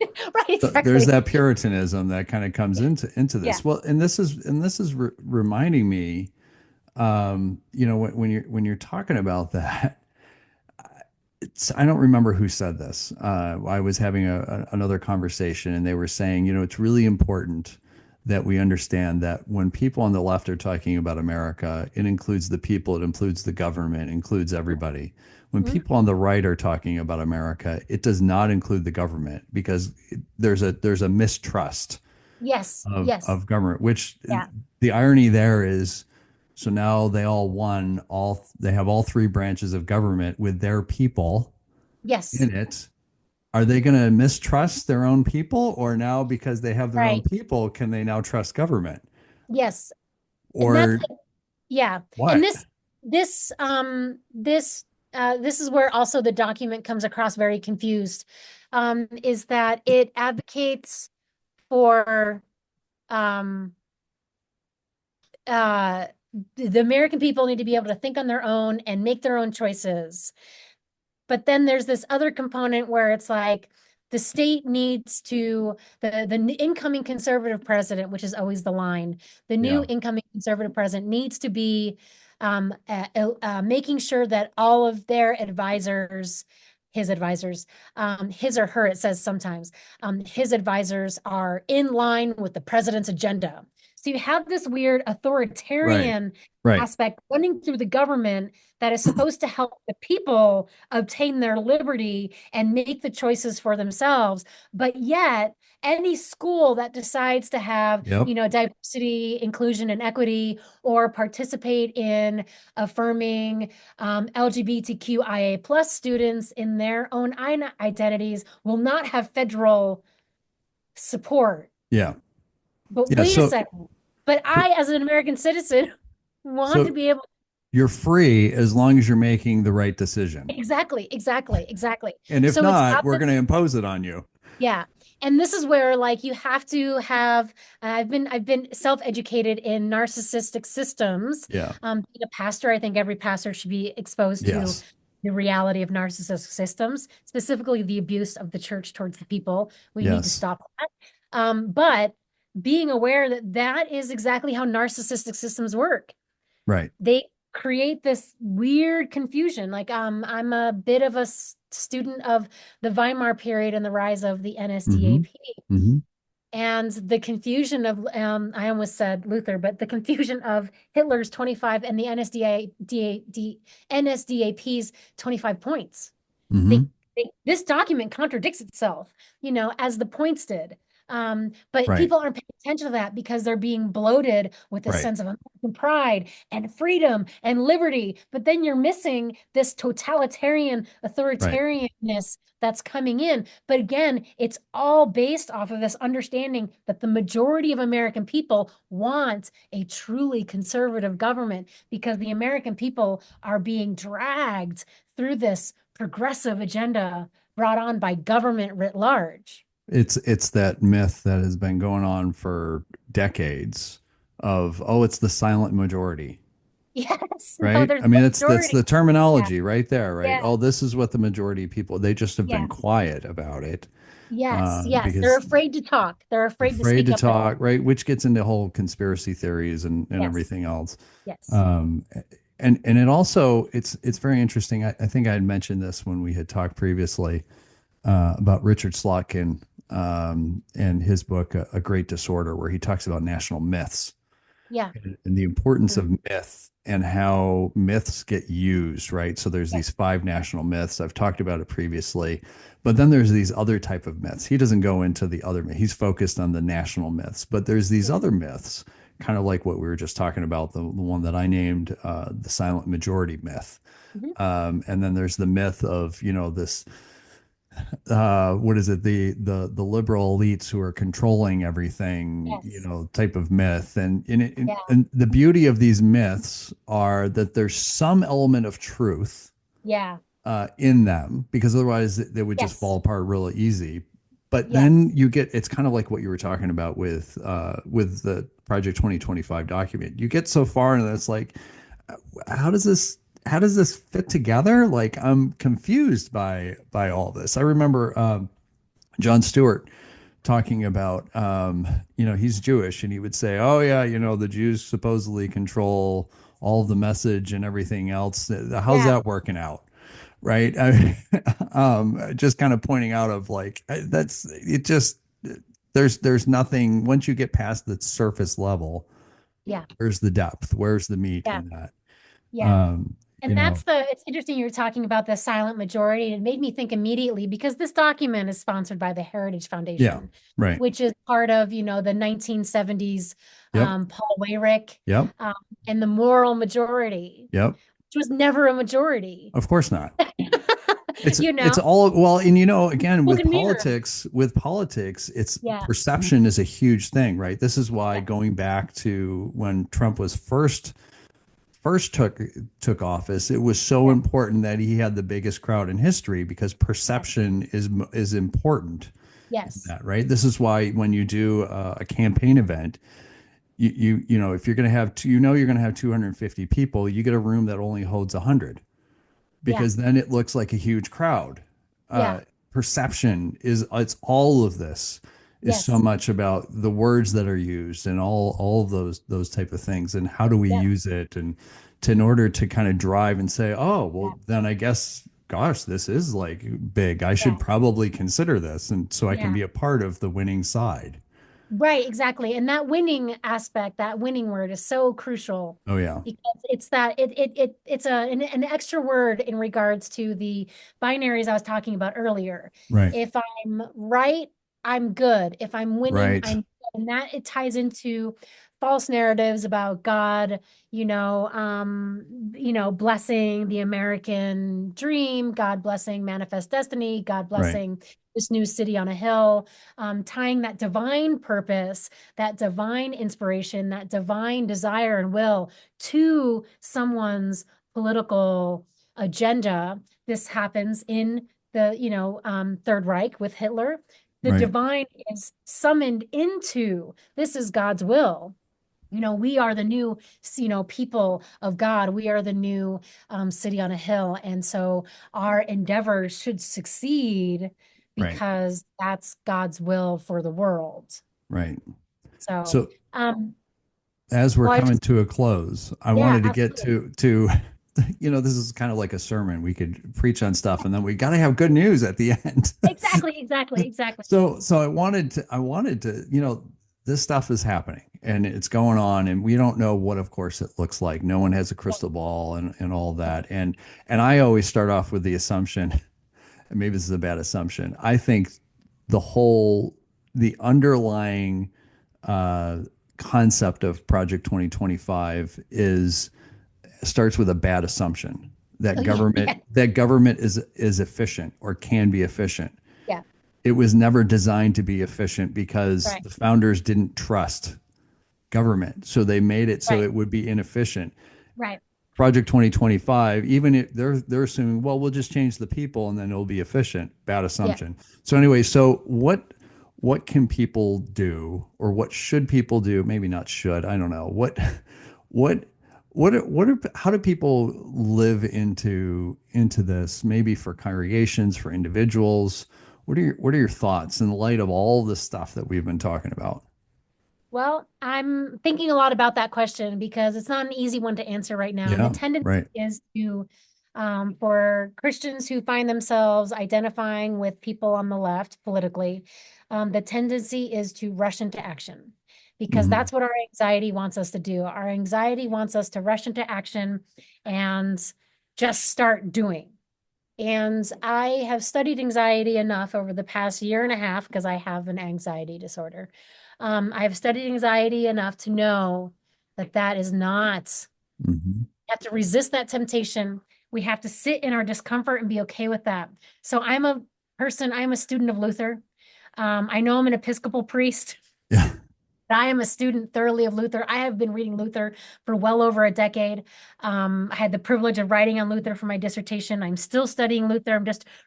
Right, There's exactly. that puritanism that kind of comes into Yeah. this. Well, and this is reminding me, when you're talking about that, I don't remember who said this. I was having another conversation, and they were saying, it's really important that we understand that when people on the left are talking about America, it includes the people, it includes the government, it includes everybody. When Mhm. people on the right are talking about America, it does not include the government because there's a mistrust Yes, of yes, government, which yeah, the irony there is, so now they have all three branches of government with their people yes, in it. Are they going to mistrust their own people, or now because they have their own right, people, can they now trust government? yes. And that's, Or yeah. And what? this is where also the document comes across very confused, is that it advocates for um, uh, the American people need to be able to think on their own and make their own choices. But then there's this other component where it's like the state needs to the incoming conservative president, which is always the line, the new Yeah. incoming conservative president needs to be making sure that all of their advisors, his advisors, his or her, it says sometimes, his advisors are in line with the president's agenda. So you have this weird Right. authoritarian Right. aspect running through the government that is supposed to help the people obtain their liberty and make the choices for themselves. But yet, any school that decides to have, Yep. you know, diversity, inclusion, and equity, or participate in affirming LGBTQIA plus students in their own identities will not have federal support. Yeah. But Yeah. wait a second. But So, I, as an American citizen, want to so be able. you're free as long as you're making the right decision. Exactly, exactly, exactly. And if So it's not, got we're this, going to impose it on you. yeah. And this is where like you have to have I've been self-educated in narcissistic systems. Yeah. Being a pastor, I think every pastor should be exposed to Yes. the reality of narcissistic systems, specifically the abuse of the church towards the people. We need to Yes. stop that. But being aware that that is exactly how narcissistic systems work. Right. They create this weird confusion. Like, I'm a bit of a student of the Weimar period and the rise of the Mm-hmm. NSDAP. Mm-hmm. And the confusion of, I almost said Luther, but the confusion of Hitler's 25 and the NSDAP's 25 points. Mm-hmm. This document contradicts itself, you know, as the points did. But Right. people aren't paying attention to that because they're being bloated with a Right. sense of American pride and freedom and liberty. But then you're missing this totalitarian Right. authoritarianness that's coming in. But again, it's all based off of this understanding that the majority of American people want a truly conservative government because the American people are being dragged through this progressive agenda brought on by government writ large. It's that myth that has been going on for decades of, oh, it's the silent majority, Yes, no, right? there's I mean, no that's majority. the Yeah, terminology right there, right? yeah, Oh, this is what the majority of people, they just have been yes, quiet about it, yes, yes. They're because afraid to talk. They're they're afraid to afraid speak to up their. talk, right? Which gets into whole conspiracy theories and Yes, everything else. yes, Um, and it also, it's very interesting. I think I had mentioned this when we had talked previously, about Richard Slotkin, and his book, A Great Disorder, where he talks about national myths yeah, and the importance mhm, of myth and how myths get used, right? So there's yes, these five national myths. I've talked about it previously, but then there's these other type of myths. He doesn't go into the other, he's focused on the national myths, but there's these yeah, other myths, kind of like what we were just talking about, the one that I named, the silent majority myth. mhm, And then there's the myth of, this, what is it, the liberal elites who are controlling everything, yes, type of myth. And yeah, and the beauty of these myths are that there's some element of truth, yeah, in them, because otherwise they would just yes, fall apart really easy. But yes, then it's kind of like what you were talking about with the Project 2025 document. You get so far and it's like, how does this how does this fit together? Like, I'm confused by all this. I remember, John Stewart talking about, he's Jewish, and he would say, oh yeah, the Jews supposedly control all of the message and everything else. How's yeah, that working out? Right. I mean, just kind of pointing out of like, that's it. Just, there's nothing once you get past the surface level. yeah, Where's the depth? Where's the meat yeah, in that? yeah. Um, you And know, it's interesting you're talking about the silent majority. It made me think immediately because this document is sponsored by the Heritage yeah, Foundation, right. which is part of, the 1970s Yep, Paul Weyrich yep, um, and the moral majority, yep. which was never a majority. Of course not. It's You it's know, all, well, and again, look and mirror. with politics, it's Yeah, perception is a huge thing, right? This is why, yeah, going back to when Trump was first took office, it was so yeah, important that he had the biggest crowd in history, because yes, perception is important in yes, that, right? This is why when you do a campaign event, if you're going to have you're going to have 250 people, you get a room that only holds 100, yeah, because then it looks like a huge crowd. yeah, Uh, Perception is, it's all of this is so yes, much about the words that are used and all of those type of things, and how do we yes, use it, and in order to kind of drive and say, oh, yeah, well, then I guess, gosh, this is like big. I should yeah, probably consider this, and so I can yeah. be a part of the winning side. Right, exactly. And that winning aspect, that winning word is so crucial Oh yeah, because it's that it's an extra word in regards to the binaries I was talking about earlier. right, If I'm right, I'm good. If I'm winning, right, I'm good. And that it ties into false narratives about God, blessing the American dream, God blessing manifest destiny, God right, blessing this new city on a hill, tying that divine purpose, that divine inspiration, that divine desire and will to someone's political agenda. This happens in the, Third Reich with Hitler. The right, divine is summoned into this is God's will. We are the new, people of God. We are the new city on a hill. And so our endeavors should succeed right, because that's God's will for the world. right. So, So, um, as we're well, I coming just, to a close, I yeah, wanted to get absolutely. to this is kind of like a sermon. We could preach on stuff, and then we got to have good news at the end. Exactly, exactly, exactly. So I wanted to, this stuff is happening and it's going on, and we don't know what, of course, it looks like. No one has a Yeah, crystal ball and all yeah, that. And I always start off with the assumption, and maybe this is a bad assumption. I think the whole the underlying uh, concept of Project 2025 is starts with a bad assumption Oh, that yeah, government yeah, that government is efficient or can be efficient. yeah, It was never designed to be efficient because right, the founders didn't trust government, so they made it so right, it would be inefficient. right. Project 2025, even if they're assuming, well, we'll just change the people and then it'll be efficient. Bad Yeah. assumption. So anyway, so what can people do, or what should people do? Maybe not should. I don't know. What how do people live into this? Maybe for congregations, for individuals. What are your thoughts in light of all the stuff that we've been talking about? Well, I'm thinking a lot about that question because it's not an easy one to answer right now. And the Yeah, tendency right. is to, for Christians who find themselves identifying with people on the left politically, the tendency is to rush into action because Hmm. that's what our anxiety wants us to do. Our anxiety wants us to rush into action and just start doing. And I have studied anxiety enough over the past year and a half because I have an anxiety disorder. I have studied anxiety enough to know that that is not, Hmm. you have to resist that temptation. We have to sit in our discomfort and be okay with that. So I'm a student of Luther. I know I'm an Episcopal priest. Yeah. I am a student thoroughly of Luther. I have been reading Luther for well over a decade. I had the privilege of writing on Luther for my dissertation. I'm still studying Luther.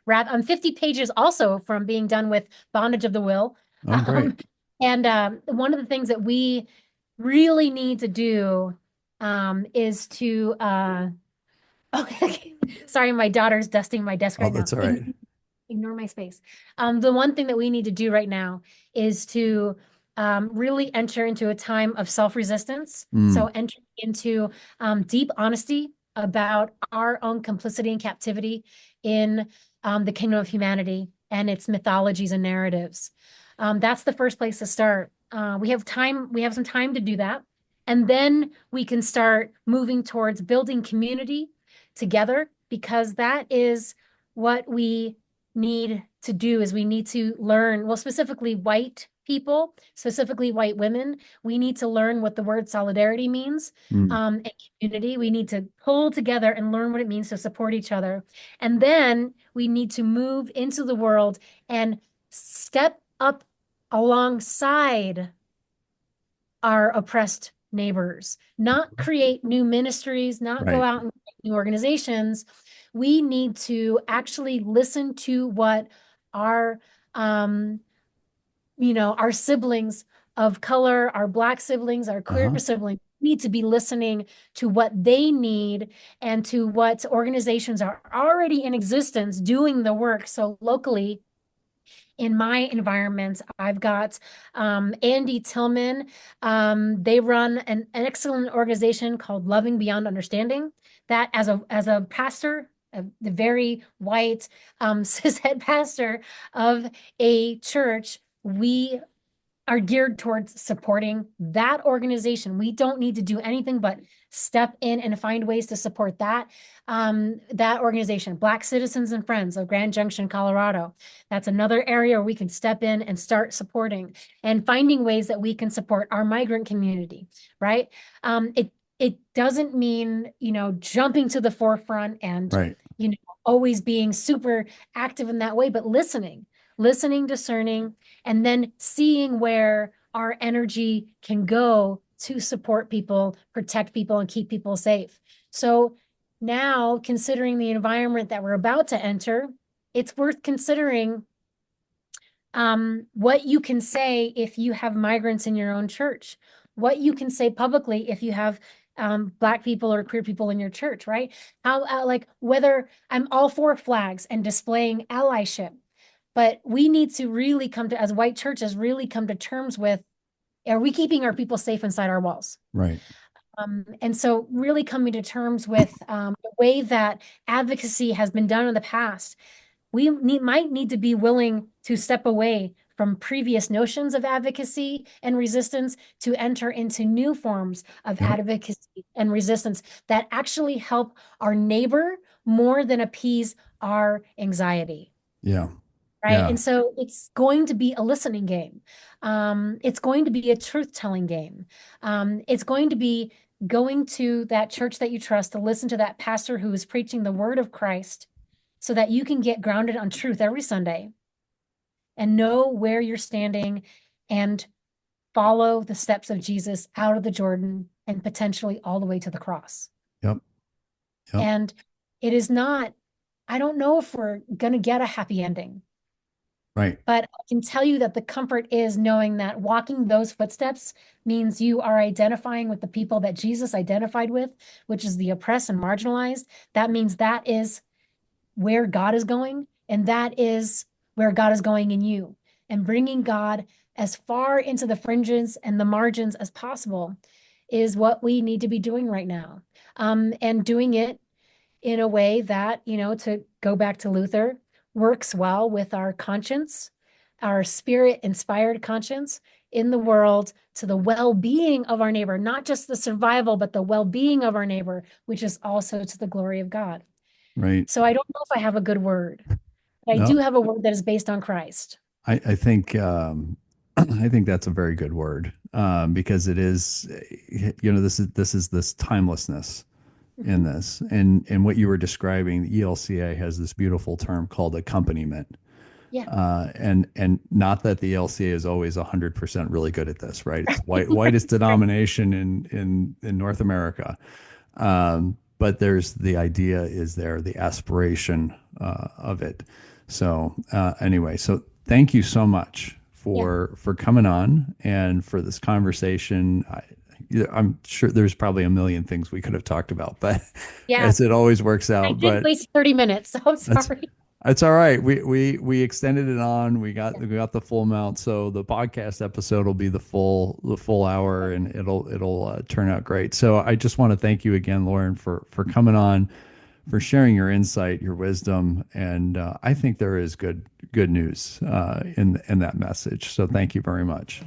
I'm 50 pages also from being done with Bondage of the Will. Oh, great. Um, and one of the things that we really need to do is to okay, sorry, my daughter's dusting my desk Oh, right now. that's all right. Ignore my space. The one thing that we need to do right now is to really enter into a time of self-resistance. So Mm, enter into deep honesty about our own complicity and captivity in the kingdom of humanity and its mythologies and narratives. That's the first place to start. We have time, we have some time to do that. And then we can start moving towards building community together because that is what we need to do is we need to learn, well, specifically white people, specifically white women, we need to learn what the word solidarity means, mm, and community. We need to pull together and learn what it means to support each other. And then we need to move into the world and step up alongside our oppressed neighbors, not create new ministries, not go right. out and create new organizations. We need to actually listen to what our um, our siblings of color, our Black siblings, our queer Uh-huh. siblings need to be listening to what they need and to what organizations are already in existence doing the work. So locally, in my environment, I've got Andy Tillman. They run an excellent organization called Loving Beyond Understanding. That as a pastor, the very white cishet pastor of a church, we are geared towards supporting that organization. We don't need to do anything but step in and find ways to support that organization, Black Citizens and Friends of Grand Junction, Colorado. That's another area where we can step in and start supporting and finding ways that we can support our migrant community, right? It doesn't mean, jumping to the forefront and, Right. you know, always being super active in that way, but listening, discerning, and then seeing where our energy can go to support people, protect people, and keep people safe. So now, considering the environment that we're about to enter, it's worth considering what you can say if you have migrants in your own church, what you can say publicly if you have Black people or queer people in your church, right? How, like, whether I'm all for flags and displaying allyship, but we need to really as white churches, really come to terms with, are we keeping our people safe inside our walls? Right. And so really coming to terms with the way that advocacy has been done in the past, might need to be willing to step away from previous notions of advocacy and resistance to enter into new forms of Yep. advocacy and resistance that actually help our neighbor more than appease our anxiety, Yeah. right? Yeah. And so it's going to be a listening game. It's going to be a truth-telling game. It's going to be going to that church that you trust to listen to that pastor who is preaching the word of Christ so that you can get grounded on truth every Sunday and know where you're standing and follow the steps of Jesus out of the Jordan and potentially all the way to the cross. Yep. Yep. And it is not, I don't know if we're going to get a happy ending, Right. but I can tell you that the comfort is knowing that walking those footsteps means you are identifying with the people that Jesus identified with, which is the oppressed and marginalized. That means that is where God is going, and that is where God is going in you. And bringing God as far into the fringes and the margins as possible is what we need to be doing right now. And doing it in a way that, to go back to Luther, works well with our conscience, our spirit inspired conscience in the world to the well being of our neighbor, not just the survival, but the well being of our neighbor, which is also to the glory of God. Right. So I don't know if I have a good word, but I do No, have a word that is based on Christ. I think I think that's a very good word, because it is, this timelessness in Mhm. this, and what you were describing. The ELCA has this beautiful term called accompaniment, Yeah. and not that the ELCA is always 100% really good at this, right? It's whitest Right. denomination in North America. But there's the idea is there, the aspiration of it. So anyway, so thank you so much Yeah. for coming on and for this conversation. I'm sure there's probably a million things we could have talked about, but Yeah. as it always works I out. did But waste 30 minutes, so I'm that's sorry. that's all right. We extended it on. We got the full amount. So the podcast episode will be the full hour, and it'll turn out great. So I just want to thank you again, Lauren, for coming on, for sharing your insight, your wisdom, and I think there is good news in that message. So thank you very much.